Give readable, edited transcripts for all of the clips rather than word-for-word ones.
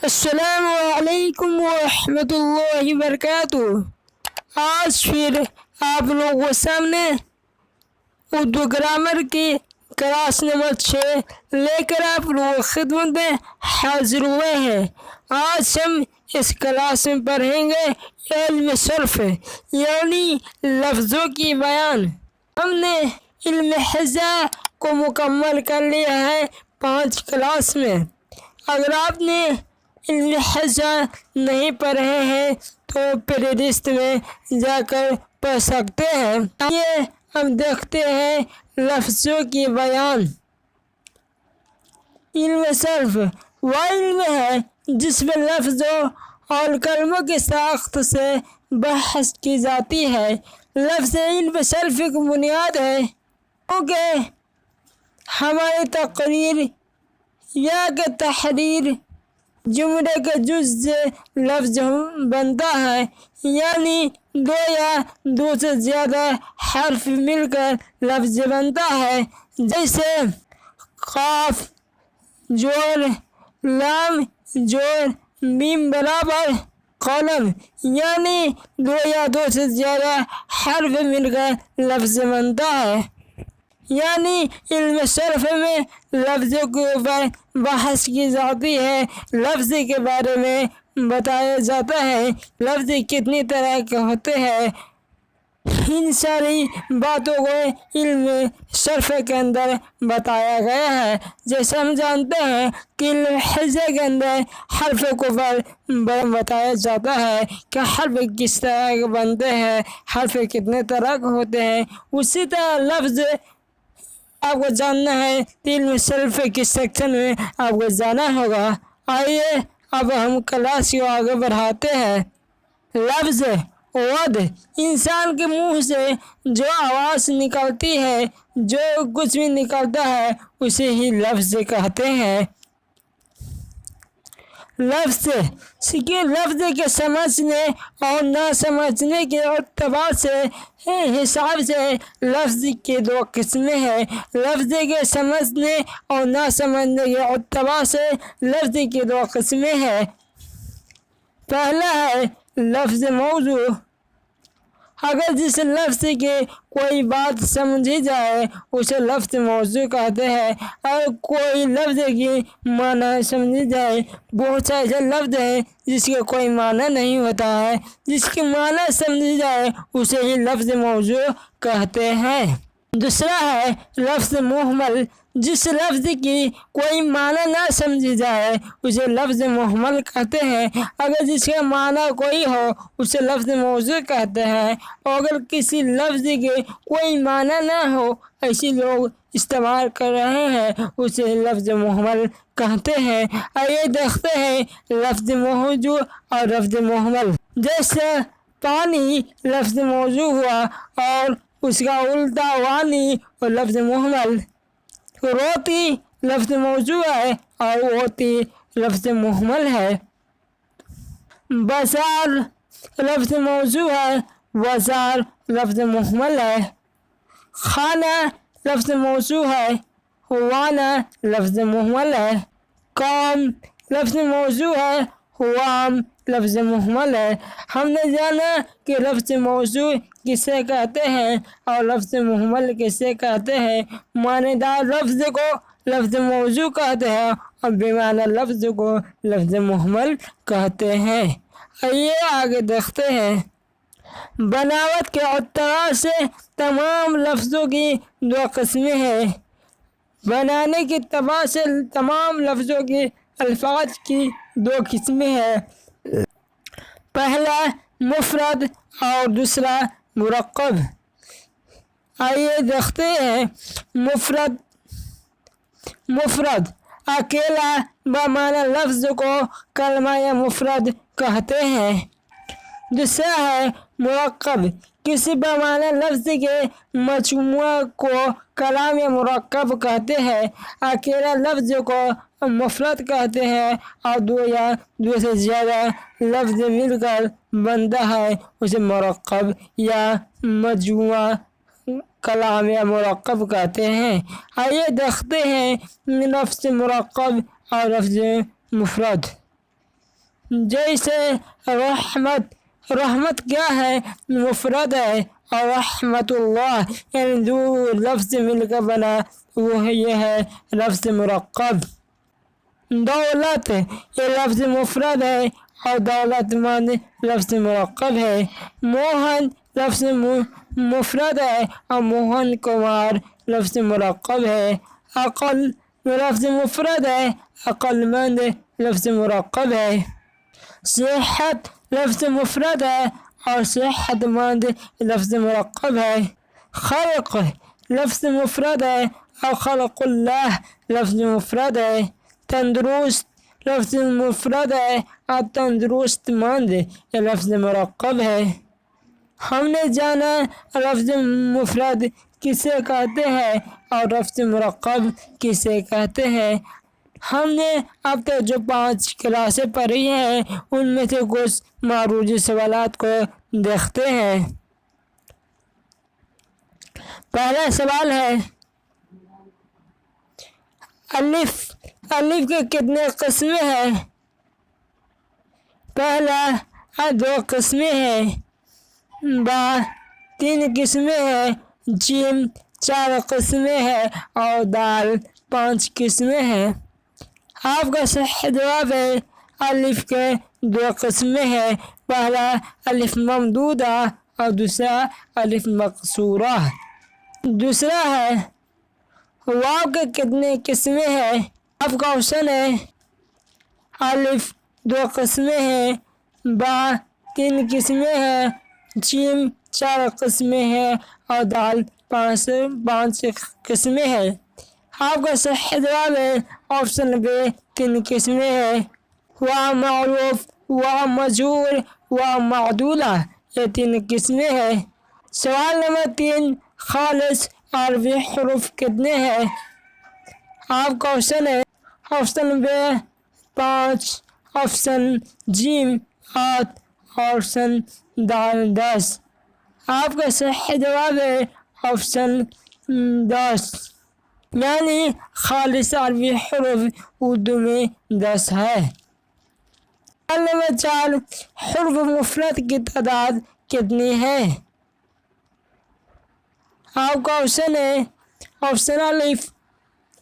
السلام علیکم ورحمۃ اللہ وبرکاتہ۔ آج پھر آپ لوگوں کے سامنے اردو گرامر کی کلاس نمبر 6 لے کر آپ لوگوں کی خدمت میں حاضر ہوئے ہیں۔ آج ہم اس کلاس میں پڑھیں گے علم صرف یعنی لفظوں کی بیان۔ ہم نے علم حجہ کو مکمل کر لیا ہے 5 کلاس میں۔ اگر آپ نے علم حجہ نہیں پڑھے ہیں تو پلے لسٹ میں جا کر پڑھ سکتے ہیں۔ آئیے ہم دیکھتے ہیں لفظوں کی بیان۔ علم صرف وہ علم ہے جس میں لفظوں اور کلموں کی ساخت سے بحث کی جاتی ہے۔ لفظ علم صرف کی بنیاد ہے کیونکہ ہماری تقریر یا کہ تحریر جملے کے جز سے لفظ بنتا ہے، یعنی 2 یا 2 سے زیادہ حرف مل کر لفظ بنتا ہے، جیسے قاف جوڑ لام جوڑ میم برابر قلم، یعنی 2 یا 2 سے زیادہ حرف مل کر لفظ بنتا ہے۔ یعنی علم صرف میں لفظوں کے اوپر بحث کی جاتی ہے، لفظ کے بارے میں بتایا جاتا ہے، لفظ کتنی طرح کے ہوتے ہیں۔ ان ساری باتوں کو علم صرف کے اندر بتایا گیا ہے۔ جیسے ہم جانتے ہیں کہ علم حجہ کے اندر حرف کو بتایا جاتا ہے کہ حرف کس طرح کے بنتے ہیں، حرف کتنے طرح کے ہوتے ہیں۔ اسی طرح لفظ آپ کو جاننا ہے تو علم صرف کس سیکشن میں آپ کو جانا ہوگا۔ آئیے اب ہم کلاس کو آگے بڑھاتے ہیں۔ لفظ ود انسان کے منہ سے جو آواز نکلتی ہے، جو کچھ بھی نکلتا ہے اسے ہی لفظ کہتے ہیں۔ لفظ کے سمجھنے اور نہ سمجھنے کے اعتبار سے حساب سے لفظ کی 2 قسمیں ہیں۔ لفظ کے سمجھنے اور نہ سمجھنے کے اعتبار سے لفظ کی 2 قسمیں ہیں۔ پہلا ہے لفظ موضوع۔ اگر جس لفظ کی کوئی بات سمجھی جائے اسے لفظ موضوع کہتے ہیں۔ اور کوئی لفظ کی معنی سمجھی جائے، بہت سے ایسے لفظ ہیں جس کے کوئی معنی نہیں ہوتا ہے، جس کی معنی سمجھی جائے اسے ہی لفظ موضوع کہتے ہیں۔ دوسرا ہے لفظ مہمل۔ جس لفظ کی کوئی معنی نہ سمجھی جائے اسے لفظ مہمل کہتے ہیں۔ اگر جس کا معنی کوئی ہو اسے لفظ موضوع کہتے ہیں، اور اگر کسی لفظ کے کوئی معنی نہ ہو ایسے لوگ استعمال کر رہے ہیں اسے لفظ مہمل کہتے ہیں۔ آئیے دیکھتے ہیں لفظ موضوع اور لفظ مہمل۔ جیسے پانی لفظ موضوع ہوا اور اس کا الٹا وانی اور لفظ مہمل۔ روٹی لفظ موضوع ہے اور ہوتی لفظ مہمل ہے۔ بازار لفظ موضوع ہے، بازار لفظ مہمل ہے۔ کھانا لفظ موضوع ہے، وانا لفظ مہمل ہے۔ کام لفظ موضوع ہے، وام لفظ مہمل ہے۔ ہم نے جانا کہ لفظ موضوع کسے کہتے ہیں اور لفظ مہمل کسے کہتے ہیں۔ معنی دار لفظ کو لفظ موضوع کہتے ہیں اور بے معنی لفظ کو لفظ مہمل کہتے ہیں۔ آئیے آگے دیکھتے ہیں۔ بناوٹ کے اعتبار سے تمام لفظوں کی 2 قسمیں ہیں۔ بنانے کے اعتبار سے تمام لفظوں کی الفاظ کی 2 قسمیں ہیں۔ پہلا مفرد اور دوسرا مرکب۔ آئیے دیکھتے ہیں۔ مفرد اکیلا بمعنی لفظ کو کلمہ یا مفرد کہتے ہیں۔ دوسرا ہے مرکب، کسی بمعنی لفظ کے مجموعہ کو کلام یا مرکب کہتے ہیں۔ اکیلا لفظ کو مفرد کہتے ہیں اور 2 یا 2 سے زیادہ لفظ مل کر بنتا ہے اسے مرکب یا مجموعہ کلام یا مرکب کہتے ہیں۔ آئیے دیکھتے ہیں لفظ مرکب اور لفظ مفرد۔ جیسے رحمت کیا ہے؟ مفرد ہے، اور رحمت اللہ یعنی دو لفظ مل کر بنا وہ یہ ہے لفظ مرکب۔ دولت یہ لفظ مفرد ہے اور دولت مند لفظ مرکب ہے۔ موہن لفظ مفرد ہے اور موہن کمار لفظ مرکب ہے۔ عقل لفظ مفرد ہے، عقل مند لفظ مرکب ہے۔ صحت لفظ مفرد ہے اور صحت مند لفظ مرکب ہے۔ خلق لفظ مفرد ہے اور خلق اللہ لفظ مفرد ہے۔ تندرست لفظ مفرد ہے اور تندرست مند یہ لفظ مرکب ہے۔ ہم نے جانا لفظ مفرد کسے کہتے ہیں اور لفظ مرکب کسے کہتے ہیں۔ ہم نے اب تک جو 5 کلاسیں پڑھی ہیں ان میں سے کچھ معروضی سوالات کو دیکھتے ہیں۔ پہلا سوال ہے الف کے کتنے قسمیں ہیں؟ پہلا 2 قسمیں ہیں، با 3 قسمیں ہیں، جیم 4 قسمیں ہیں اور دال 5 قسمیں ہیں۔ آپ کا صحیح جواب ہے الف کے 2 قسمیں ہیں، پہلا الف ممدودہ اور دوسرا الف مقصورہ۔ دوسرا ہے واو کے کتنے قسمیں ہیں؟ آپ کا آپشن ہے الف 2 قسمیں ہیں، با 3 قسمیں ہیں، جیم 4 قسمیں ہیں اور دال 5 قسمیں ہیں۔ آپ کا صحیح جواب ہے آپشن بی 3 قسمیں ہیں، واو معروف، واو مجہور، واو معدولہ، یہ 3 قسمیں ہیں۔ سوال نمبر 3 خالص عربی حروف کتنے ہیں؟ آپ کا آپشن ہے آپشن بی 5، آپشن جیم 8، آپشن دال 10۔ آپ کا صحیح جواب ہے آپشن 10، یعنی خالص عربی حروف اردو میں 10 ہے۔ سوال نمبر 4 حروف مفرد کی تعداد کتنی ہے؟ آپ کا آپشن ہے آپشن الف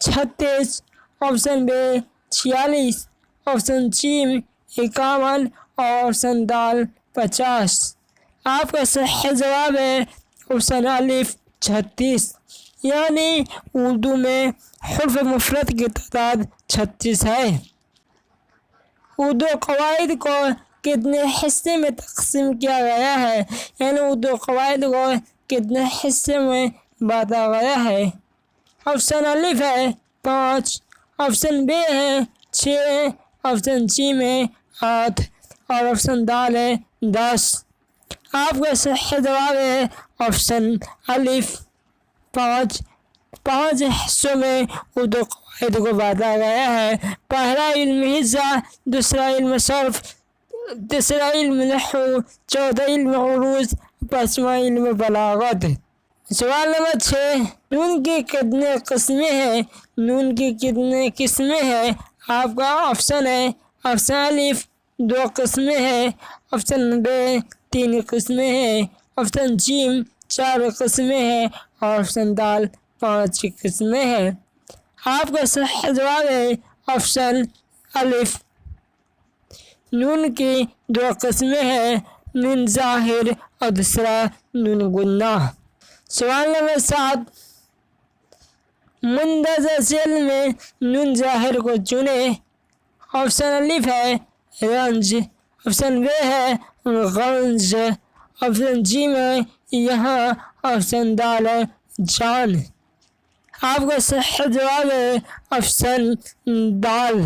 36، آپشن بی 46، آپشن جیم 51 اور آپشن دال 50۔ آپ کا صحیح جواب ہے آپشن الف 36، یعنی اردو میں حروف مفرد کی تعداد 36 ہے۔ اردو قواعد کو کتنے حصے میں تقسیم کیا گیا ہے؟ یعنی اردو قواعد کو کتنے حصے میں بانٹا گیا ہے؟ آپشن الف ہے 5، آپشن بی ہے 6، آپشن جیم ہے 8 اور آپشن دال ہے 10۔ آپ کا صحیح جواب ہے آپشن الف 5 حصوں میں اردو قواعد کو بانٹا گیا ہے۔ پہلا علم حصہ، دوسرا علم صرف، تیسرا علم نحو، چوتھا علم عروض، پانچواں علم بلاغت۔ سوال نمبر 6 نون کی کتنے قسمیں ہیں؟ نون کی کتنے قسمیں ہیں؟ آپ کا آپشن ہے آپشن الف 2 قسمیں ہیں، آپشن بی 3 قسمیں ہیں، آپشن جیم 4 قسمیں ہیں اور آپشن دال 5 قسمیں ہیں۔ آپ کا صحیح جواب ہے آپشن الف، نون کی 2 قسمیں ہیں، نون ظاہر اور دوسرا نون گنہ۔ سوال نمبر 7 مندرجہ ذیل میں نون ظاہر کو چنیں۔ آپشن الف ہے رنج، آپشن بی ہے غنج، آپشن جیم ہے یہاں، آپشن دال ہے جان۔ آپ کا صحیح جواب ہے آپشن دال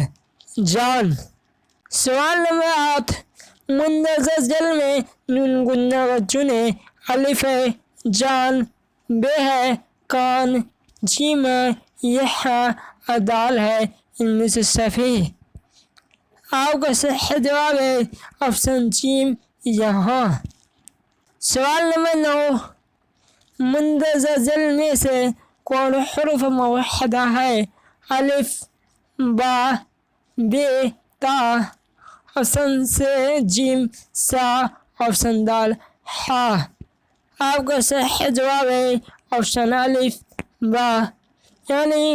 جان۔ سوال نمبر 8 مندرجہ ذیل میں نون گنہ کو چنیں۔ الف ہے جان، بے ہے کان، جیم ہے یہاں اور دال ہے ان میں سے صحیح۔ آپ کا صحیح جواب ہے آپشن جیم یہاں۔ سوال نمبر 9 مندرجہ ذیل میں سے کون حروف موحدہ ہے؟ الف با، بے تا، آپشن سے جیم سا، آپشن دال ہا۔ آپ کا صحیح جواب ہے آپشن الف با، یعنی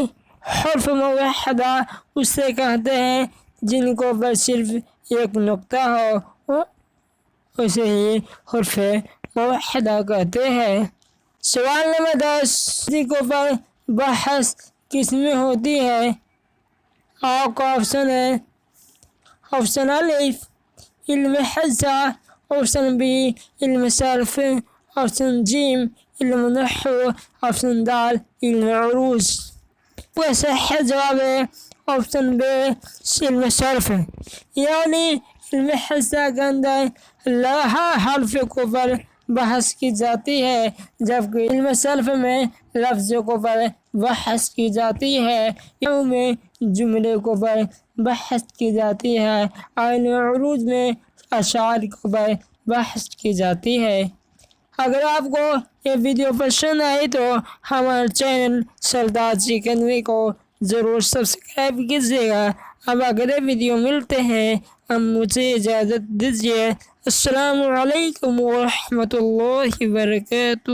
حرف موحدہ اسے کہتے ہیں جن کو پر صرف ایک نقطہ ہو، اسے ہی حرف موحدہ کہتے ہیں۔ سوال نمبر 10، کو پر بحث کس میں ہوتی ہے؟ آپ کا آپشن ہے آپشن الف علم حصہ، آپشن بی علم صرف، آپشن جیم علم نحو، آپشن دال علم عروض۔ وہ صحیح جواب ہے آپشن بی علم صرف، یعنی علم حصہ کے اندر ہر حرف کو پر بحث کی جاتی ہے، جبکہ علم صرف میں لفظوں کو پر بحث کی جاتی ہے، میں جملے کو پر بحث کی جاتی ہے، اور علم عروض میں اشعار کو پر بحث کی جاتی ہے۔ اگر آپ کو یہ ویڈیو پسند آئی تو ہمارے چینل سردار اکیڈمی کو ضرور سبسکرائب کیجیے گا۔ اب اگلے ویڈیو ملتے ہیں، اب مجھے اجازت دیجیے۔ السلام علیکم ورحمۃ اللہ وبرکاتہ۔